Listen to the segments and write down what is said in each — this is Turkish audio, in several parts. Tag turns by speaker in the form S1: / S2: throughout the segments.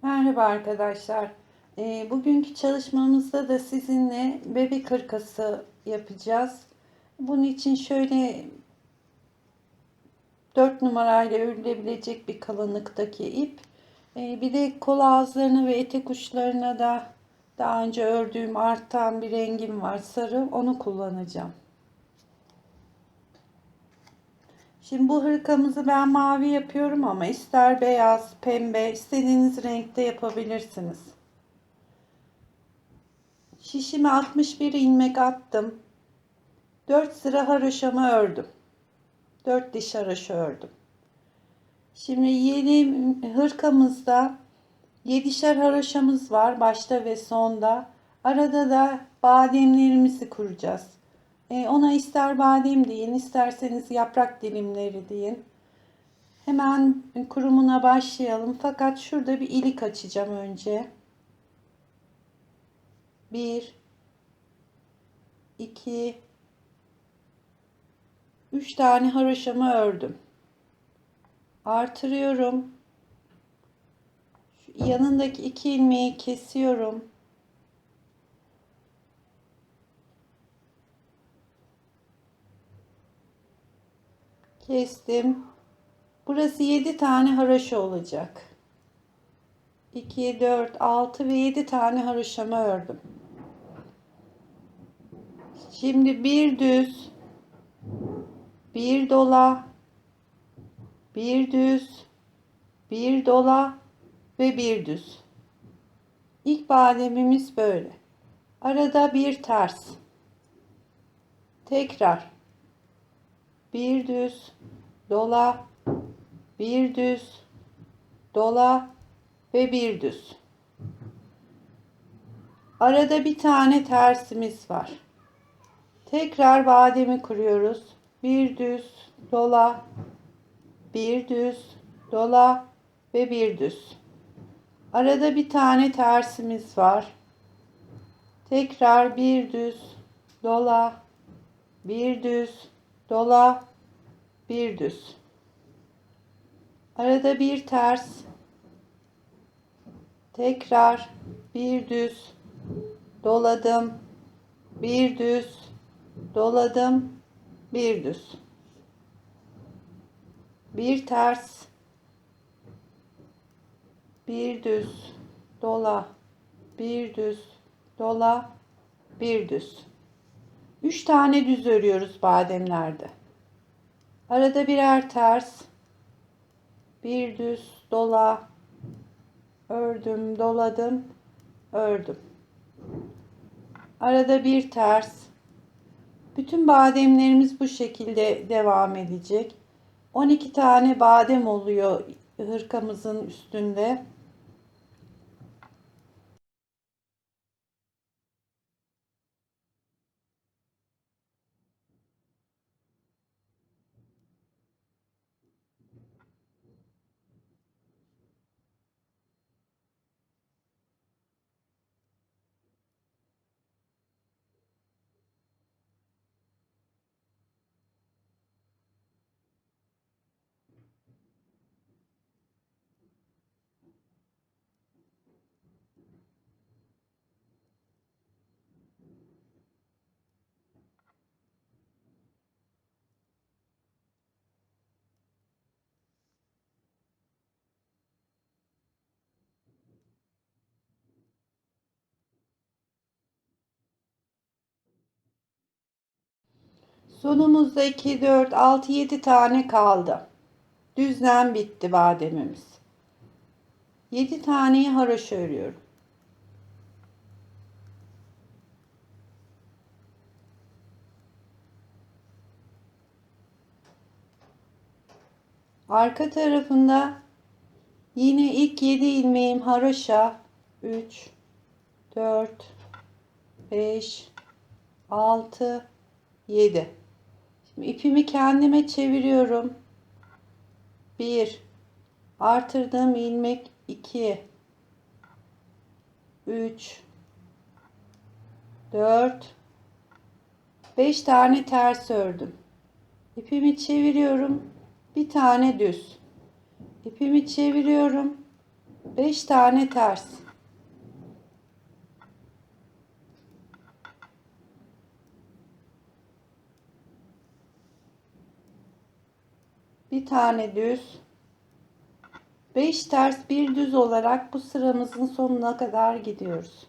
S1: Merhaba arkadaşlar. Bugünkü çalışmamızda da sizinle bebek hırkası yapacağız. Bunun için şöyle 4 numarayla örülebilecek bir kalınlıktaki ip. Bir de kol ağızlarına ve etek uçlarına da daha önce ördüğüm artan bir rengim var, sarı. Onu kullanacağım. Şimdi bu hırkamızı ben mavi yapıyorum ama ister beyaz, pembe, istediğiniz renkte yapabilirsiniz. Şişime 61 ilmek attım. 4 sıra haroşamı ördüm. 4 diş haroşa ördüm. Şimdi yeni hırkamızda 7'şer haroşamız var başta ve sonda. Arada da bademlerimizi kuracağız. Ona ister badem deyin, isterseniz yaprak dilimleri deyin. Hemen kurumuna başlayalım. Fakat şurada bir ilik açacağım önce. 1 2 3 tane haroşamı ördüm. Artırıyorum. Şu yanındaki 2 ilmeği kesiyorum. Kestim. Burası 7 tane haroşa olacak. 2, 4, 6 ve 7 tane haroşamı ördüm. Şimdi bir düz, bir dola, bir düz, bir dola ve bir düz. İlk bademimiz böyle. Arada bir ters. Tekrar bir düz, dola, bir düz, dola ve bir düz. Arada bir tane tersimiz var. Tekrar bademi kuruyoruz. Bir düz, dola, bir düz, dola ve bir düz. Arada bir tane tersimiz var. Tekrar bir düz, dola, bir düz, dola, bir düz. Arada bir ters. Tekrar bir düz, doladım, bir düz, doladım, bir düz. Bir ters, bir düz, dola, bir düz, dola, bir düz. 3 tane düz örüyoruz bademlerde. Arada birer ters, bir düz, dola, ördüm, doladım, ördüm. Arada bir ters. Bütün bademlerimiz bu şekilde devam edecek. 12 tane badem oluyor hırkamızın üstünde. Sonumuzda 2, 4, 6, 7 tane kaldı. Düzlem bitti bademimiz. 7 taneyi haroşa örüyorum. Arka tarafında yine ilk 7 ilmeğim haroşa. 3, 4, 5, 6, 7. Şimdi ipimi kendime çeviriyorum. 1, artırdığım ilmek 2, 3, 4, 5 tane ters ördüm. İpimi çeviriyorum. Bir tane düz. İpimi çeviriyorum. 5 tane ters. Bir tane düz. 5 ters bir düz olarak bu sıramızın sonuna kadar gidiyoruz.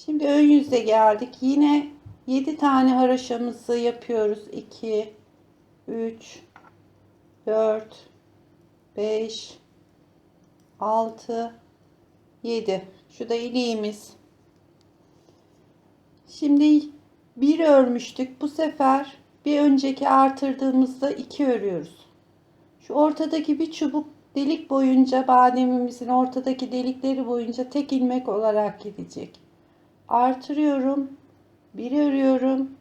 S1: Şimdi ön yüze geldik. Yine 7 tane haroşamızı yapıyoruz. 2, 3, 4, 5, 6, 7. Şu da iliğimiz. Şimdi bir örmüştük. Bu sefer bir önceki artırdığımızda 2 örüyoruz. Şu ortadaki bir çubuk delik boyunca, bademimizin ortadaki delikleri boyunca tek ilmek olarak gidecek. Artırıyorum, bir örüyorum,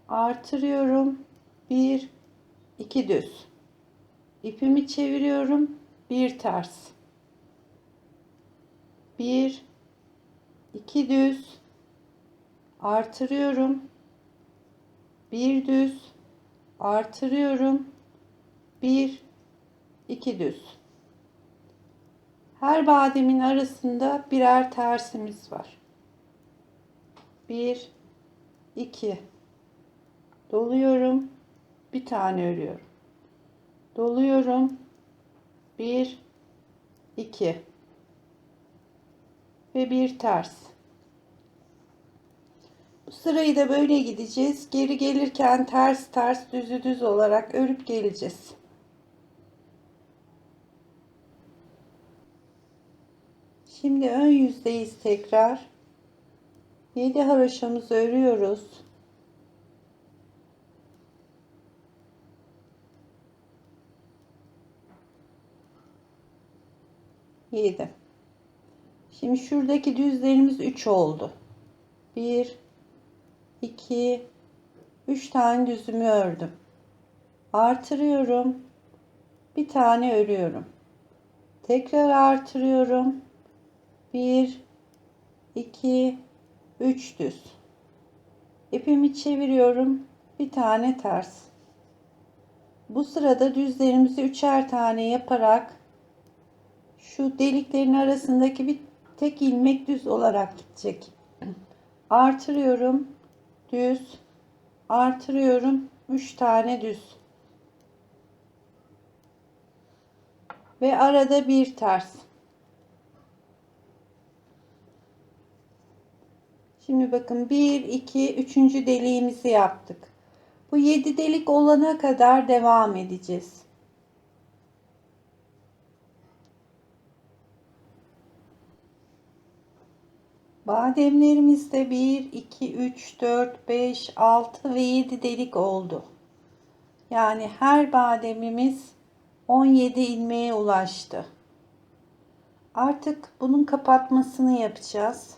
S1: artırıyorum, bir, iki düz. İpimi çeviriyorum, bir ters, bir, iki düz, artırıyorum, bir düz, artırıyorum, bir, iki düz. Her bademin arasında birer tersimiz var. 1, 2, doluyorum, bir tane örüyorum, doluyorum, 1, 2 ve bir ters. Bu sırayı da böyle gideceğiz. Geri gelirken ters ters, düzü düz olarak örüp geleceğiz. Şimdi ön yüzdeyiz tekrar. 7 haroşamızı örüyoruz. Yedi. Şimdi şuradaki düzlerimiz 3 oldu. 1, 2, 3 tane düzümü ördüm. Artırıyorum. Bir tane örüyorum. Tekrar artırıyorum. 1, 2, 3 düz. İpimi çeviriyorum. Bir tane ters. Bu sırada düzlerimizi üçer tane yaparak şu deliklerin arasındaki bir tek ilmek düz olarak gidecek. Artırıyorum. Düz. Artırıyorum. 3 tane düz. Ve arada bir ters. Şimdi bakın 1, 2, 3. deliğimizi yaptık. Bu 7 delik olana kadar devam edeceğiz. Bademlerimizde 1, 2, 3, 4, 5, 6 ve 7 delik oldu. Yani her bademimiz 17 ilmeğe ulaştı. Artık bunun kapatmasını yapacağız.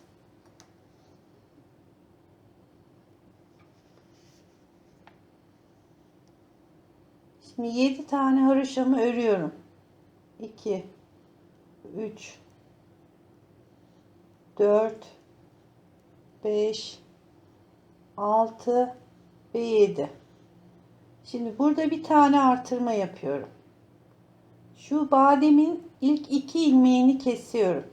S1: Şimdi 7 tane haroşamı örüyorum. 2, 3, 4, 5, 6 ve 7. Şimdi burada bir tane artırma yapıyorum. Şu bademin ilk 2 ilmeğini kesiyorum.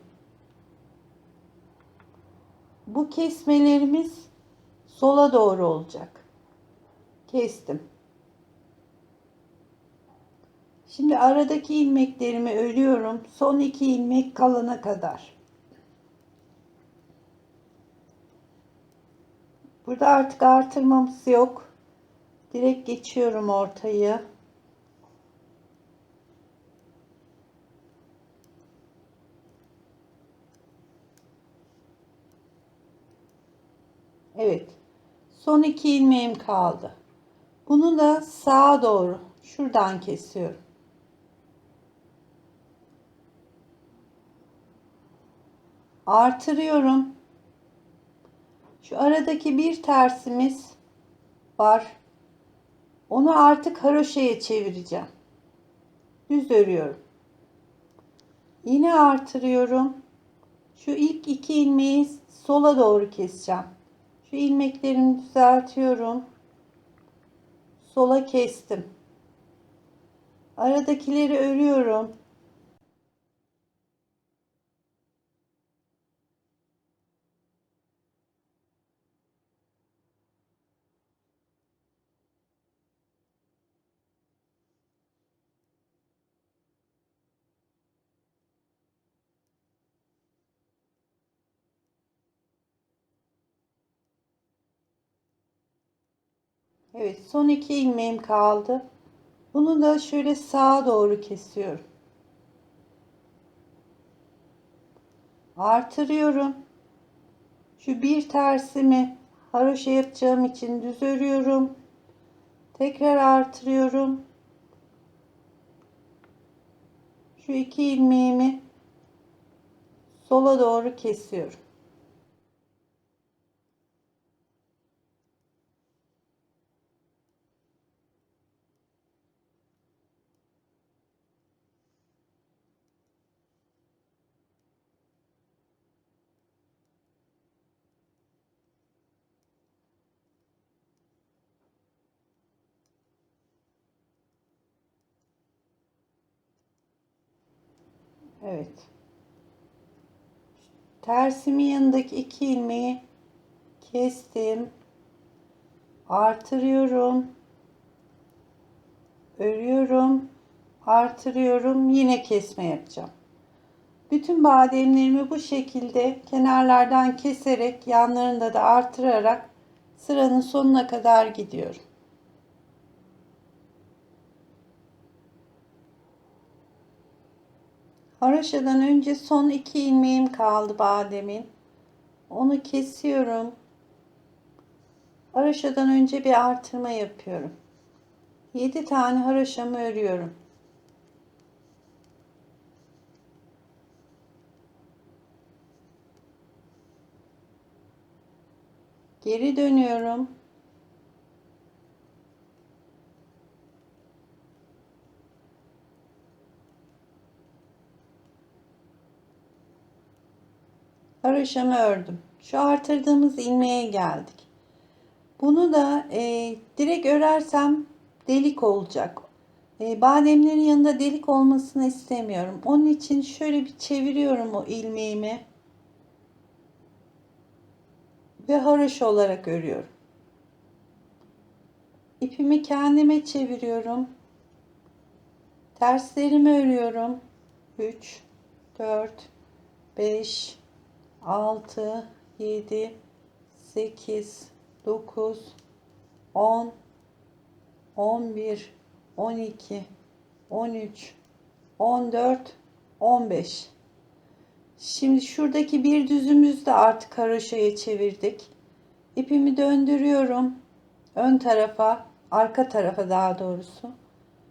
S1: Bu kesmelerimiz sola doğru olacak. Kestim. Şimdi aradaki ilmeklerimi örüyorum. Son 2 ilmek kalana kadar. Burada artık artırmamız yok. Direkt geçiyorum ortayı. Evet. Son 2 ilmeğim kaldı. Bunu da sağa doğru şuradan kesiyorum. Artırıyorum. Şu aradaki bir tersimiz var. Onu artık haroşaya çevireceğim. Düz örüyorum. Yine artırıyorum. Şu ilk 2 ilmeği sola doğru keseceğim. Şu ilmeklerimi düzeltiyorum. Sola kestim. Aradakileri örüyorum. Evet, son 2 ilmeğim kaldı. Bunu da şöyle sağa doğru kesiyorum. Artırıyorum. Şu bir tersimi haroşa yapacağım için düz örüyorum. Tekrar artırıyorum. Şu 2 ilmeğimi sola doğru kesiyorum. Evet. Tersimin yanındaki 2 ilmeği kestim. Artırıyorum. Örüyorum. Artırıyorum. Yine kesme yapacağım. Bütün bademlerimi bu şekilde kenarlardan keserek yanlarında da artırarak sıranın sonuna kadar gidiyorum. Haroşadan önce son 2 ilmeğim kaldı bademin. Onu kesiyorum. Haroşadan önce bir artırma yapıyorum. 7 tane haroşamı örüyorum. Geri dönüyorum. Haroşamı ördüm. Şu artırdığımız ilmeğe geldik. Bunu da direkt örersem delik olacak. Bademlerin yanında delik olmasını istemiyorum. Onun için şöyle bir çeviriyorum o ilmeğimi ve haroşa olarak örüyorum. İpimi kendime çeviriyorum. Terslerimi örüyorum. 3, 4, 5, 6, 7, 8, 9, 10, 11, 12, 13, 14, 15. Şimdi şuradaki bir düzümüzü de artık haroşaya çevirdik. İpimi döndürüyorum. Ön tarafa, arka tarafa daha doğrusu.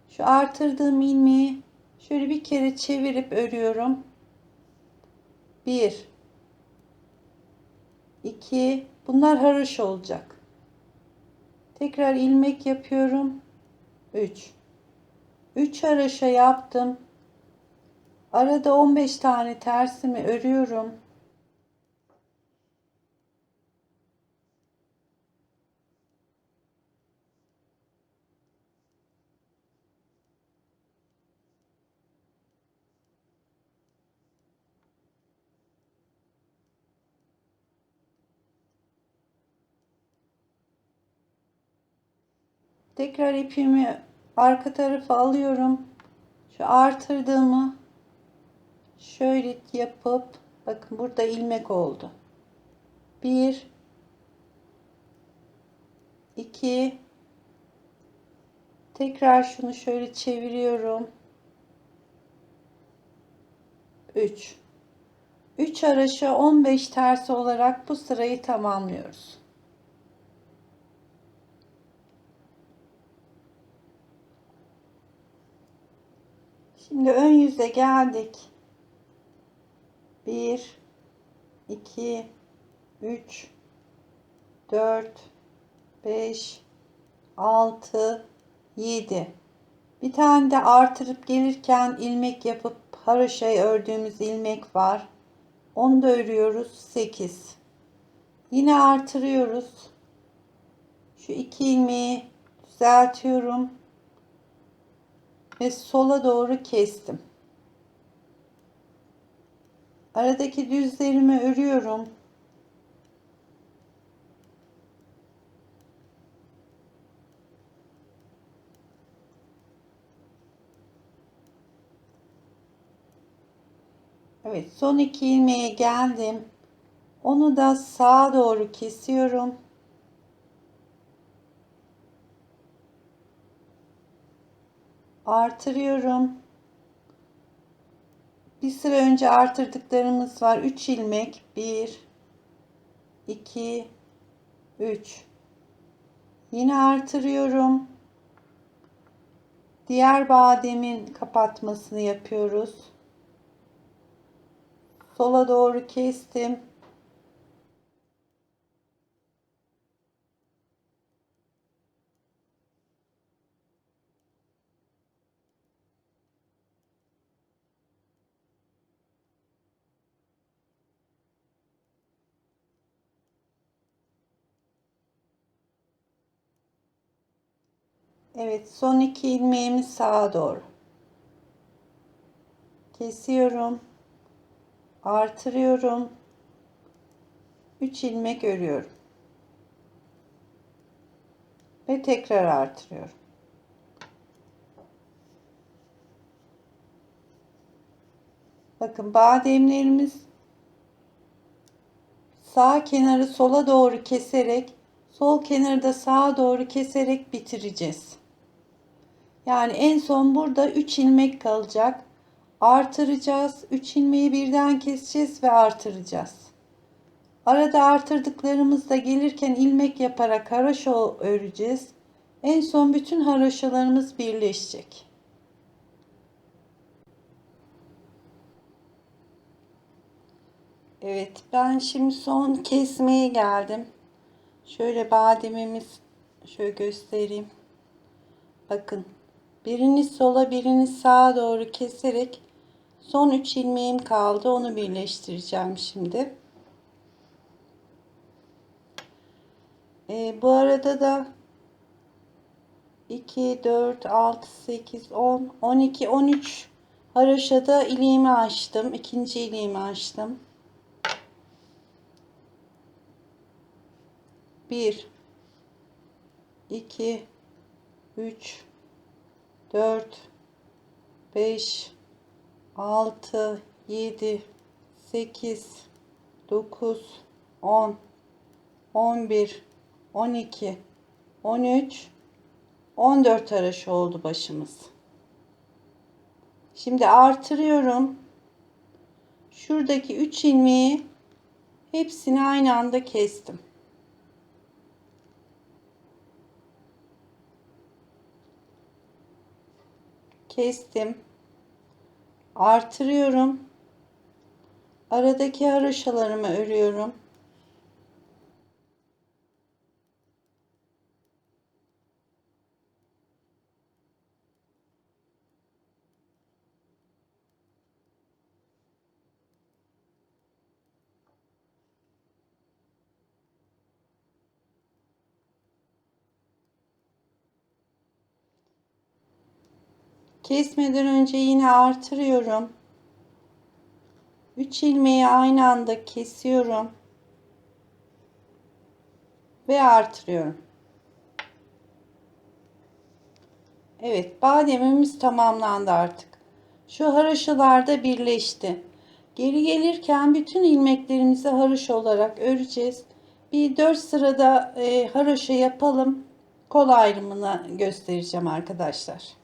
S1: Şu artırdığım ilmeği şöyle bir kere çevirip örüyorum. 1 2 bunlar haroşa olacak. Tekrar ilmek yapıyorum. 3 haroşa yaptım. Arada 15 tane tersimi örüyorum. Tekrar ipimi arka tarafa alıyorum. Şu artırdığımı şöyle yapıp bakın burada ilmek oldu. 1 2 tekrar şunu şöyle çeviriyorum. 3 haroşa 15 tersi olarak bu sırayı tamamlıyoruz. Şimdi ön yüze geldik. 1 2 3 4 5 6 7 bir tane de artırıp gelirken ilmek yapıp haroşayı ördüğümüz ilmek var. Onu da örüyoruz. 8 yine artırıyoruz. Şu iki ilmeği düzeltiyorum ve sola doğru kestim. Aradaki düzlerimi örüyorum. Evet, son iki ilmeğe geldim. Onu da sağa doğru kesiyorum. Artırıyorum. Bir sıra önce artırdıklarımız var. 3 ilmek. 1 2 3 yine artırıyorum. Diğer bademin kapatmasını yapıyoruz. Sola doğru kestim. Evet, son iki ilmeğimi sağa doğru kesiyorum. Artırıyorum. 3 ilmek örüyorum. Ve tekrar artırıyorum. Bakın bademlerimiz sağ kenarı sola doğru keserek, sol kenarı da sağa doğru keserek bitireceğiz. Yani en son burada 3 ilmek kalacak. Artıracağız. 3 ilmeği birden keseceğiz ve artıracağız. Arada artırdıklarımız da gelirken ilmek yaparak haroşa öreceğiz. En son bütün haroşalarımız birleşecek. Evet, ben şimdi son kesmeye geldim. Şöyle bademimiz şöyle göstereyim. Bakın. Birini sola birini sağa doğru keserek son 3 ilmeğim kaldı. Onu birleştireceğim şimdi. Bu arada da 2, 4, 6, 8, 10, 12, 13 haroşada iliğimi açtım. İkinci iliğimi açtım. 1, 2, 3, 4, 5, 6, 7, 8, 9, 10, 11, 12, 13, 14 haroşa oldu başımız. Şimdi artırıyorum. Şuradaki 3 ilmeği hepsini aynı anda kestim. Kestim. Artırıyorum. Aradaki haroşalarımı örüyorum. Kesmeden önce yine artırıyorum. 3 ilmeği aynı anda kesiyorum ve artırıyorum. Evet, bademimiz tamamlandı artık. Şu haroşalar da birleşti. Geri gelirken bütün ilmeklerimizi haroşa olarak öreceğiz. Bir 4 sırada haroşa yapalım. Kol ayrımını göstereceğim arkadaşlar.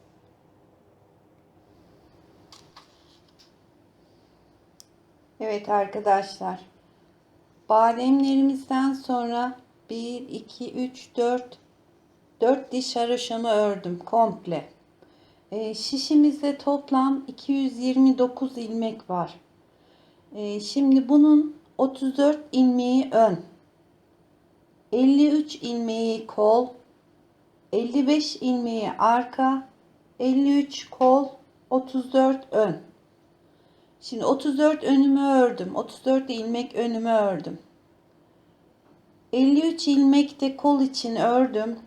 S1: Evet arkadaşlar. Bademlerimizden sonra 1, 2, 3, 4 diş haroşamı ördüm komple. Şişimizde toplam 229 ilmek var. Şimdi bunun 34 ilmeği ön, 53 ilmeği kol, 55 ilmeği arka, 53 kol, 34 ön. Şimdi 34 önümü ördüm. 34 ilmek önümü ördüm. 53 ilmek de kol için ördüm.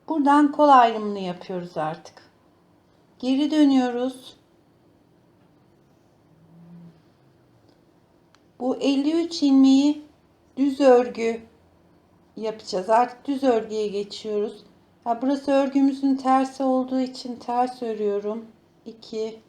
S1: Buradan kol ayrımını yapıyoruz artık. Geri dönüyoruz. Bu 53 ilmeği düz örgü yapacağız. Artık düz örgüye geçiyoruz. Burası örgümüzün tersi olduğu için ters örüyorum. 2.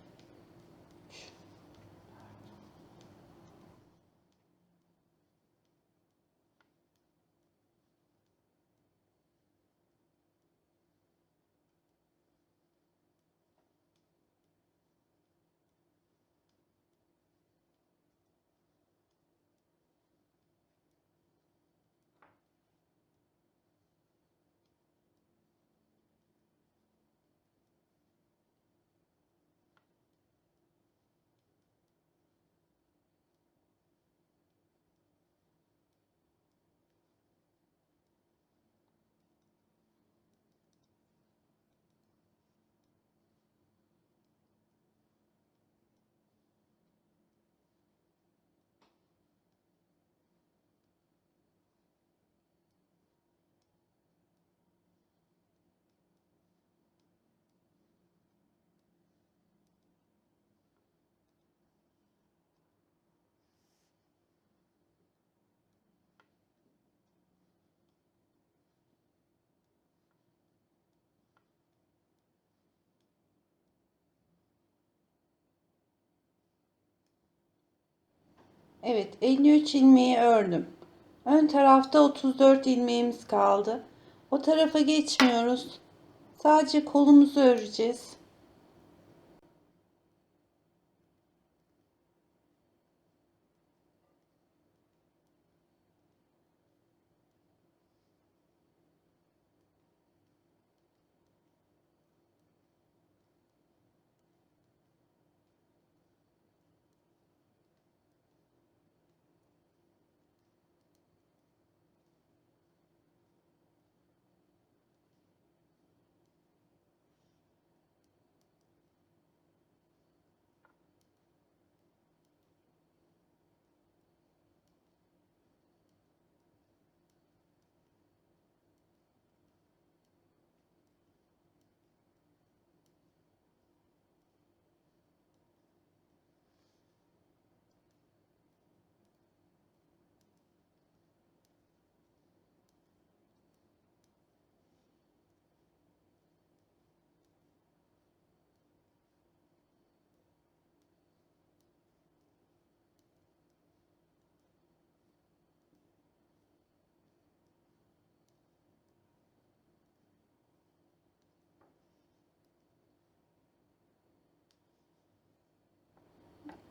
S1: Evet, 53 ilmeği ördüm. Ön tarafta 34 ilmeğimiz kaldı. O tarafa geçmiyoruz. Sadece kolumuzu öreceğiz.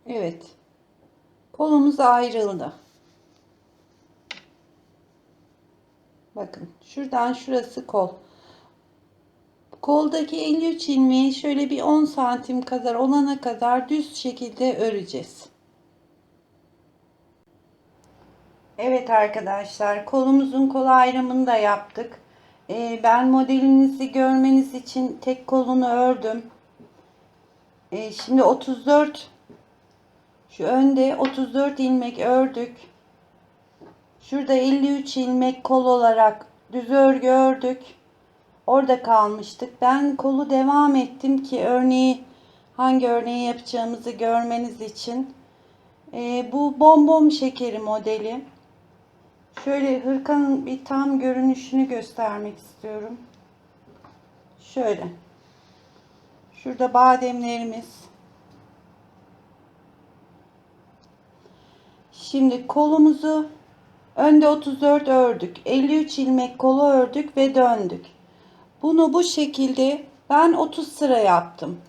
S1: Evet. Kolumuz ayrıldı. Bakın şuradan şurası kol. Koldaki 53 ilmeği şöyle bir 10 santim kadar olana kadar düz şekilde öreceğiz. Evet arkadaşlar, kolumuzun kol ayrımını da yaptık. Ben modelinizi görmeniz için tek kolunu ördüm. Şimdi 34, şu önde 34 ilmek ördük. Şurada 53 ilmek kol olarak düz örgü ördük. Orada kalmıştık. Ben kolu devam ettim ki hangi örneği yapacağımızı görmeniz için. Bu bonbon şekeri modeli. Şöyle hırkanın bir tam görünüşünü göstermek istiyorum. Şöyle. Şurada bademlerimiz. Şimdi kolumuzu önde 34 ördük. 53 ilmek kolu ördük ve döndük. Bunu bu şekilde ben 30 sıra yaptım.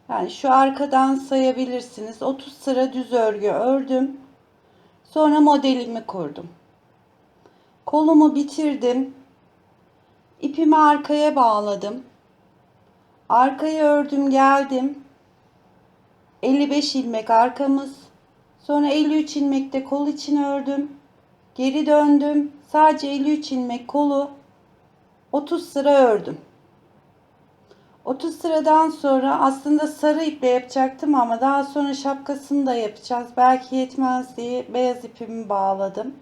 S1: Yani şu arkadan sayabilirsiniz. 30 sıra düz örgü ördüm. Sonra modelimi kurdum. Kolumu bitirdim. İpimi arkaya bağladım. Arkaya ördüm, geldim. 55 ilmek arkamız. Sonra 53 ilmek de kol için ördüm. Geri döndüm. Sadece 53 ilmek kolu 30 sıra ördüm. 30 sıradan sonra aslında sarı iple yapacaktım ama daha sonra şapkasını da yapacağız. Belki yetmez diye beyaz ipimi bağladım.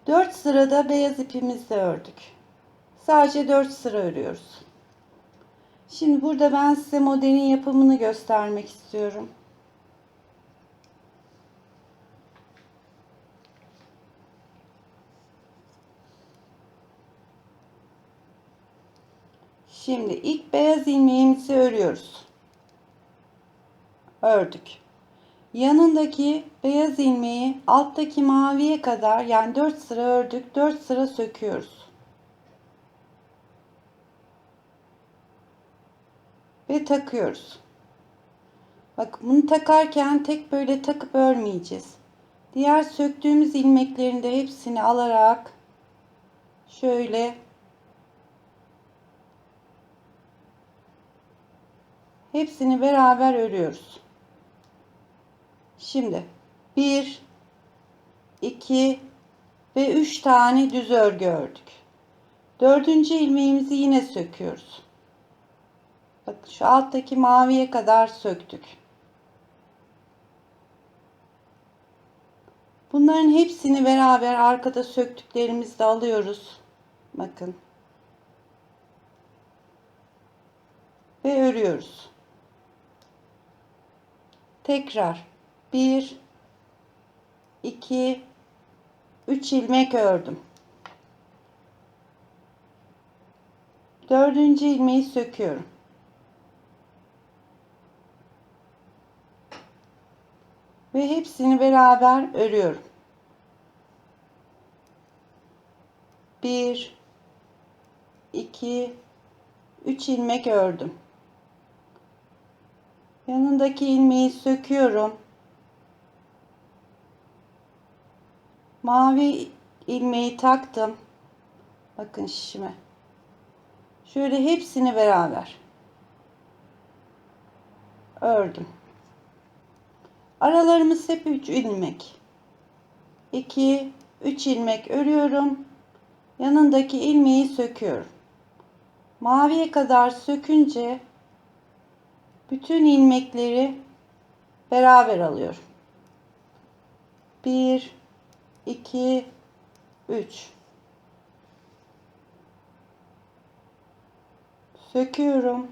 S1: 4 sırada beyaz ipimizle ördük. Sadece 4 sıra örüyoruz. Şimdi burada ben size modelin yapımını göstermek istiyorum. Şimdi ilk beyaz ilmeğimizi örüyoruz. Ördük. Yanındaki beyaz ilmeği alttaki maviye kadar, yani 4 sıra ördük. 4 sıra söküyoruz. Ve takıyoruz. Bak, bunu takarken tek böyle takıp örmeyeceğiz. Diğer söktüğümüz ilmeklerin de hepsini alarak şöyle hepsini beraber örüyoruz. Şimdi 1, 2 ve 3 tane düz örgü ördük. Dördüncü ilmeğimizi yine söküyoruz. Bak, şu alttaki maviye kadar söktük. Bunların hepsini beraber arkada söktüklerimizde alıyoruz. Bakın. Ve örüyoruz. Tekrar 1, 2, 3 ilmek ördüm. Dördüncü ilmeği söküyorum. Ve hepsini beraber örüyorum. 1, 2, 3 ilmek ördüm. Yanındaki ilmeği söküyorum. Mavi ilmeği taktım. Bakın şişime. Şöyle hepsini beraber ördüm. Aralarımız hep 3 ilmek. 2, 3 ilmek örüyorum. Yanındaki ilmeği söküyorum. Maviye kadar sökünce bütün ilmekleri beraber alıyorum. 1, 2, 3. Söküyorum.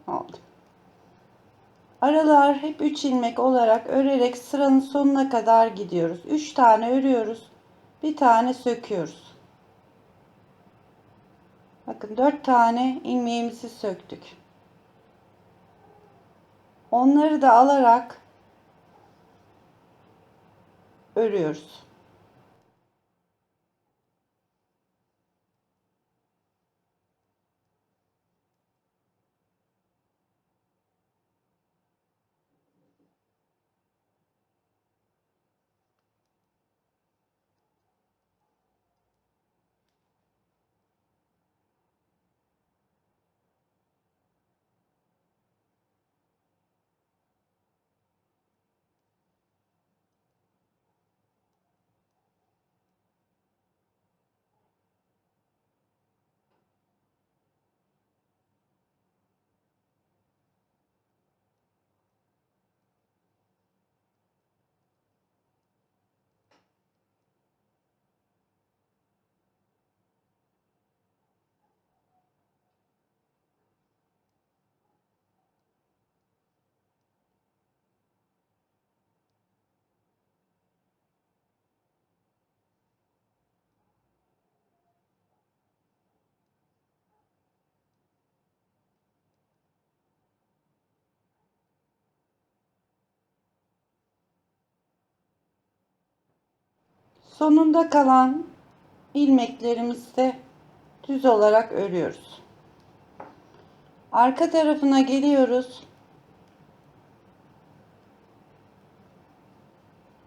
S1: Aldım. Aralar hep 3 ilmek olarak örerek sıranın sonuna kadar gidiyoruz. 3 tane örüyoruz. Bir tane söküyoruz. Bakın 4 tane ilmeğimizi söktük. Onları da alarak örüyoruz. Sonunda kalan ilmeklerimizi de düz olarak örüyoruz. Arka tarafına geliyoruz.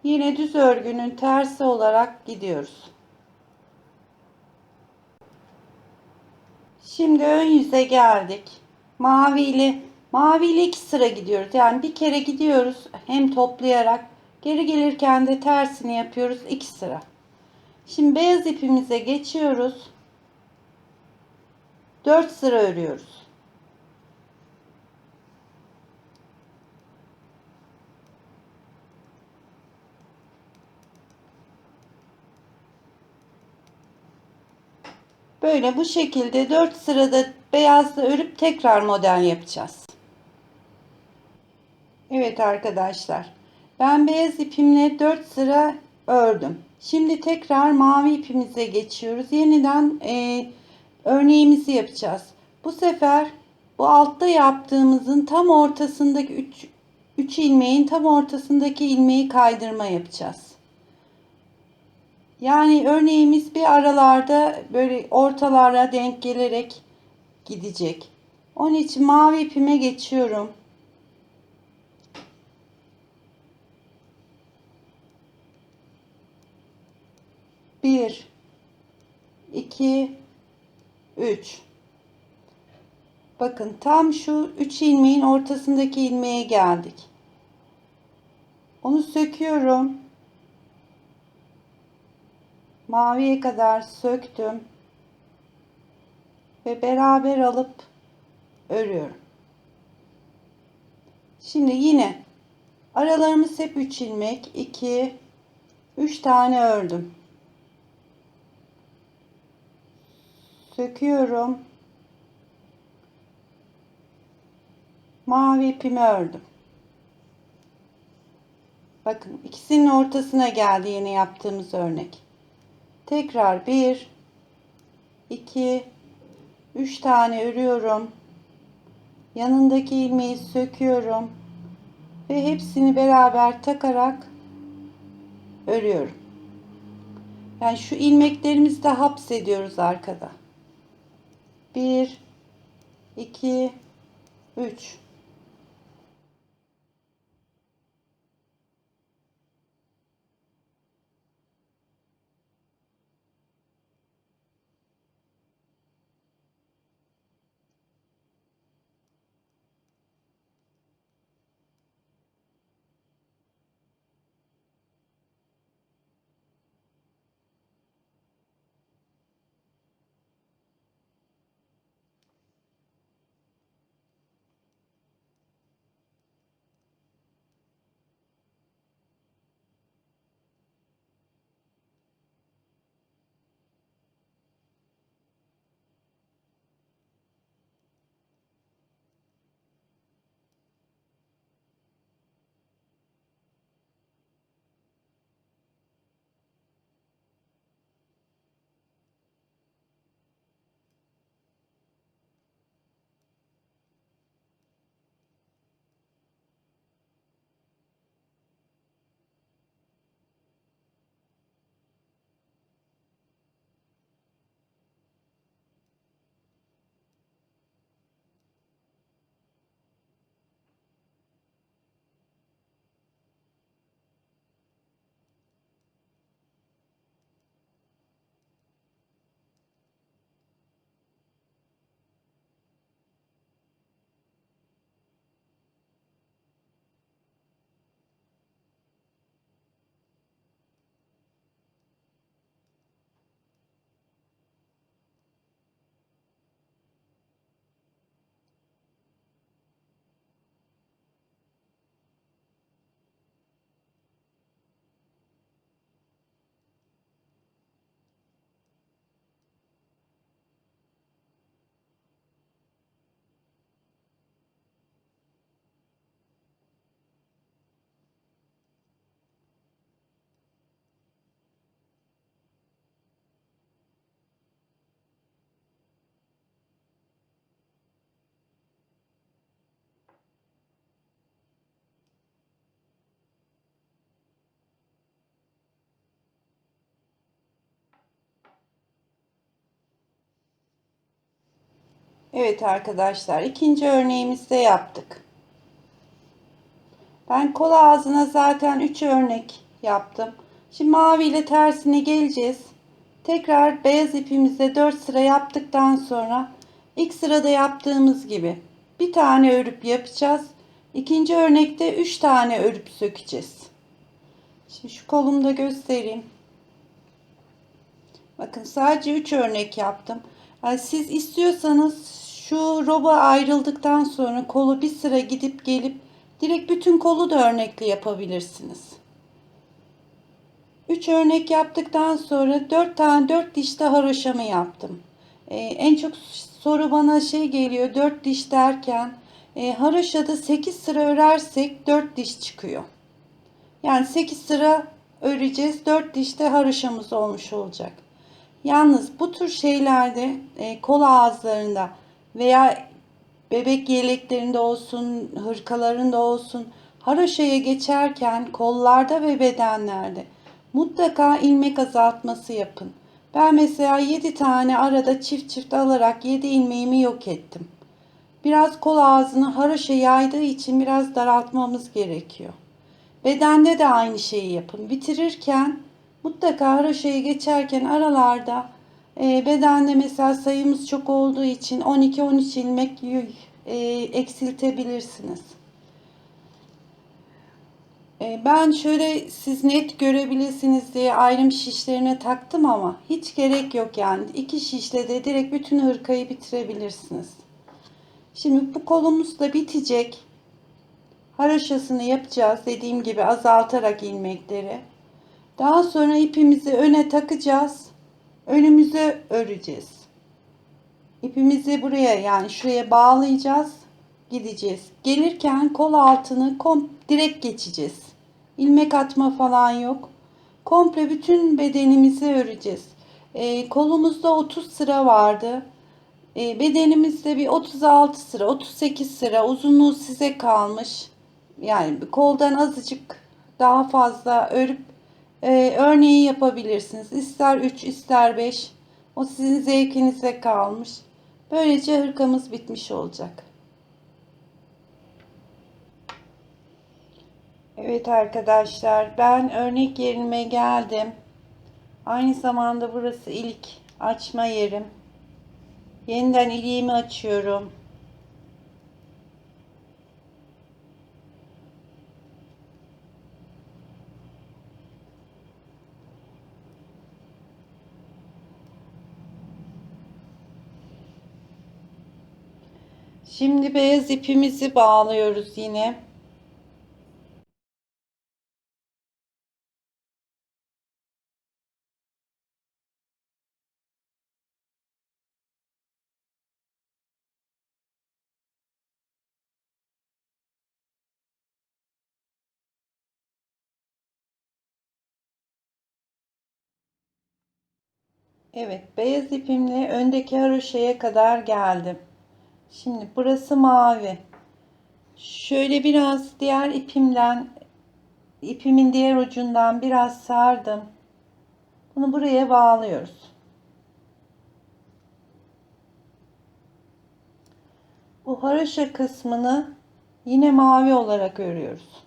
S1: Yine düz örgünün tersi olarak gidiyoruz. Şimdi ön yüze geldik. Mavi ile 2 sıra gidiyoruz. Yani bir kere gidiyoruz hem toplayarak, geri gelirken de tersini yapıyoruz 2 sıra. Şimdi beyaz ipimize geçiyoruz. 4 sıra örüyoruz. Böyle bu şekilde 4 sırada beyazla örüp tekrar model yapacağız. Evet arkadaşlar. Ben beyaz ipimle 4 sıra ördüm. Şimdi tekrar mavi ipimize geçiyoruz. Yeniden örneğimizi yapacağız. Bu sefer bu altta yaptığımızın tam ortasındaki 3 ilmeğin tam ortasındaki ilmeği kaydırma yapacağız. Yani örneğimiz bir aralarda böyle ortalara denk gelerek gidecek. Onun için mavi ipime geçiyorum. 1, 2, 3. Bakın tam şu 3 ilmeğin ortasındaki ilmeğe geldik. Onu söküyorum. Maviye kadar söktüm. Ve beraber alıp örüyorum. Şimdi yine aralarımız hep 3 ilmek. 2, 3 tane ördüm. Söküyorum. Mavi ipimi ördüm. Bakın ikisinin ortasına geldi yeni yaptığımız örnek. Tekrar 1, 2, 3 tane örüyorum. Yanındaki ilmeği söküyorum ve hepsini beraber takarak örüyorum. Yani şu ilmeklerimizi de hapsediyoruz arkada. 1, 2, 3. Evet arkadaşlar, ikinci örneğimizde yaptık. Ben kol ağzına zaten 3 örnek yaptım. Şimdi mavi ile tersine geleceğiz. Tekrar beyaz ipimizde 4 sıra yaptıktan sonra ilk sırada yaptığımız gibi bir tane örüp yapacağız. İkinci örnekte 3 tane örüp sökeceğiz. Şimdi şu kolumda göstereyim. Bakın sadece 3 örnek yaptım. Yani siz istiyorsanız şu roba ayrıldıktan sonra kolu bir sıra gidip gelip direkt bütün kolu da örnekli yapabilirsiniz. 3 örnek yaptıktan sonra 4 dişte haroşamı yaptım. En çok soru bana şey geliyor, 4 diş derken haroşada 8 sıra örersek 4 diş çıkıyor. Yani 8 sıra öreceğiz, 4 dişte haroşamız olmuş olacak. Yalnız bu tür şeylerde kol ağızlarında veya bebek yeleklerinde olsun, hırkalarında olsun haroşaya geçerken kollarda ve bedenlerde mutlaka ilmek azaltması yapın. Ben mesela 7 tane arada çift çift alarak 7 ilmeğimi yok ettim. Biraz kol ağzını haroşa yaydığı için biraz daraltmamız gerekiyor. Bedende de aynı şeyi yapın. Bitirirken mutlaka haroşaya geçerken aralarda bedende mesela sayımız çok olduğu için 12-13 ilmek eksiltebilirsiniz. Ben şöyle siz net görebilirsiniz diye ayrım şişlerine taktım ama hiç gerek yok yani. 2 şişle de direkt bütün hırkayı bitirebilirsiniz. Şimdi bu kolumuz da bitecek. Haroşasını yapacağız. Dediğim gibi azaltarak ilmekleri. Daha sonra ipimizi öne takacağız. Önümüze öreceğiz. İpimizi buraya yani şuraya bağlayacağız. Gideceğiz. Gelirken kol altını direkt geçeceğiz. İlmek atma falan yok. Komple bütün bedenimizi öreceğiz. Kolumuzda 30 sıra vardı. Bedenimizde bir 36 sıra, 38 sıra uzunluğu size kalmış. Yani koldan azıcık daha fazla örüp örneği yapabilirsiniz. İster 3 ister 5. O sizin zevkinize kalmış. Böylece hırkamız bitmiş olacak. Evet arkadaşlar, ben örnek yerime geldim. Aynı zamanda burası ilk açma yerim. Yeniden iliğimi açıyorum. Şimdi beyaz ipimizi bağlıyoruz yine. Evet, beyaz ipimle öndeki haroşaya kadar geldim. Şimdi burası mavi. Şöyle biraz diğer ipimin diğer ucundan biraz sardım. Bunu buraya bağlıyoruz. Bu haroşa kısmını yine mavi olarak örüyoruz.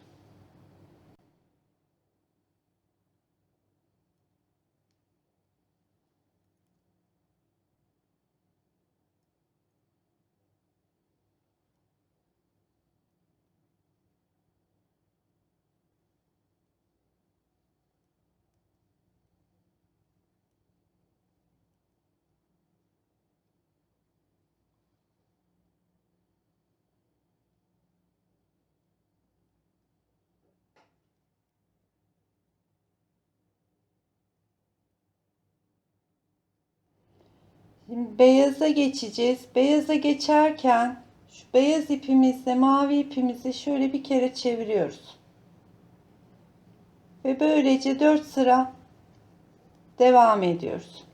S1: Şimdi beyaza geçeceğiz. Beyaza geçerken şu beyaz ipimizle mavi ipimizi şöyle bir kere çeviriyoruz. Ve böylece 4 sıra devam ediyoruz.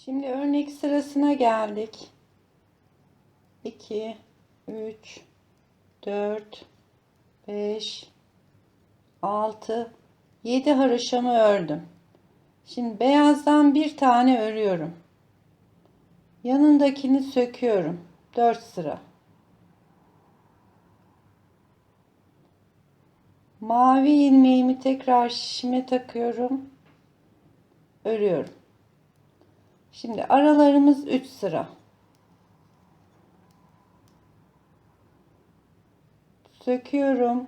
S1: Şimdi örnek sırasına geldik. 2, 3, 4, 5, 6, 7 haroşamı ördüm. Şimdi beyazdan bir tane örüyorum. Yanındakini söküyorum. 4 sıra. Mavi ilmeğimi tekrar şişime takıyorum. Örüyorum. Şimdi aralarımız 3 sıra. Söküyorum.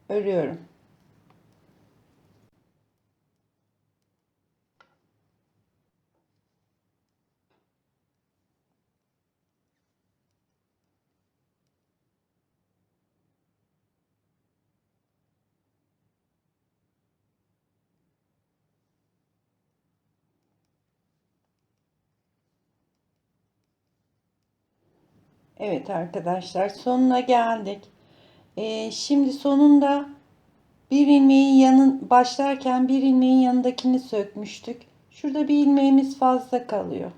S1: Örüyorum. Evet arkadaşlar, sonuna geldik. Şimdi sonunda bir ilmeğin başlarken bir ilmeğin yanındakini sökmüştük. Şurada bir ilmeğimiz fazla kalıyor.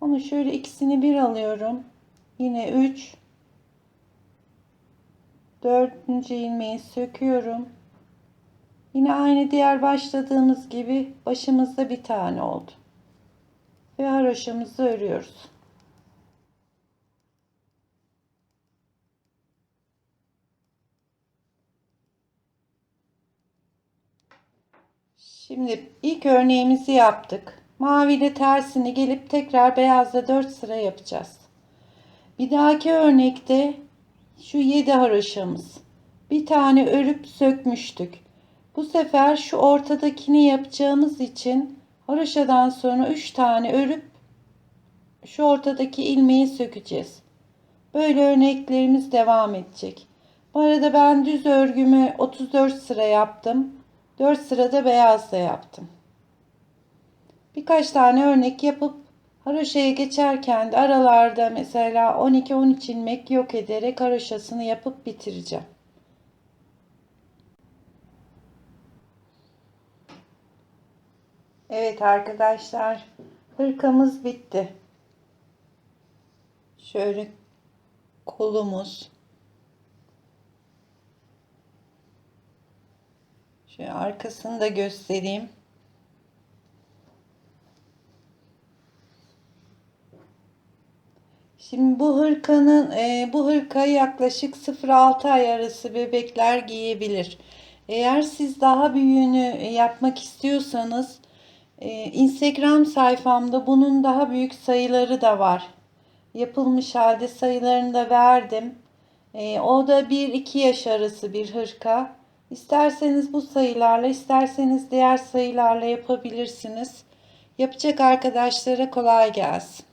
S1: Onu şöyle ikisini bir alıyorum. Yine 3, dördüncü ilmeği söküyorum. Yine aynı diğer başladığımız gibi başımızda bir tane oldu. Ve haroşamızı örüyoruz. Şimdi ilk örneğimizi yaptık. Mavi ile tersini gelip tekrar beyazla 4 sıra yapacağız. Bir dahaki örnekte şu 7 haroşamız. Bir tane örüp sökmüştük. Bu sefer şu ortadakini yapacağımız için haroşadan sonra 3 tane örüp şu ortadaki ilmeği sökeceğiz. Böyle örneklerimiz devam edecek. Bu arada ben düz örgümü 34 sıra yaptım. 4 sırada beyazla yaptım. Birkaç tane örnek yapıp haroşaya geçerken de aralarda mesela 12-13 ilmek yok ederek haroşasını yapıp bitireceğim. Evet arkadaşlar, hırkamız bitti. Şöyle kolumuz, şöyle arkasını da göstereyim. Şimdi bu hırkayı yaklaşık 0-6 ay arası bebekler giyebilir. Eğer siz daha büyüğünü yapmak istiyorsanız Instagram sayfamda bunun daha büyük sayıları da var. Yapılmış halde sayılarını da verdim. O da 1-2 yaş arası bir hırka. İsterseniz bu sayılarla, isterseniz diğer sayılarla yapabilirsiniz. Yapacak arkadaşlara kolay gelsin.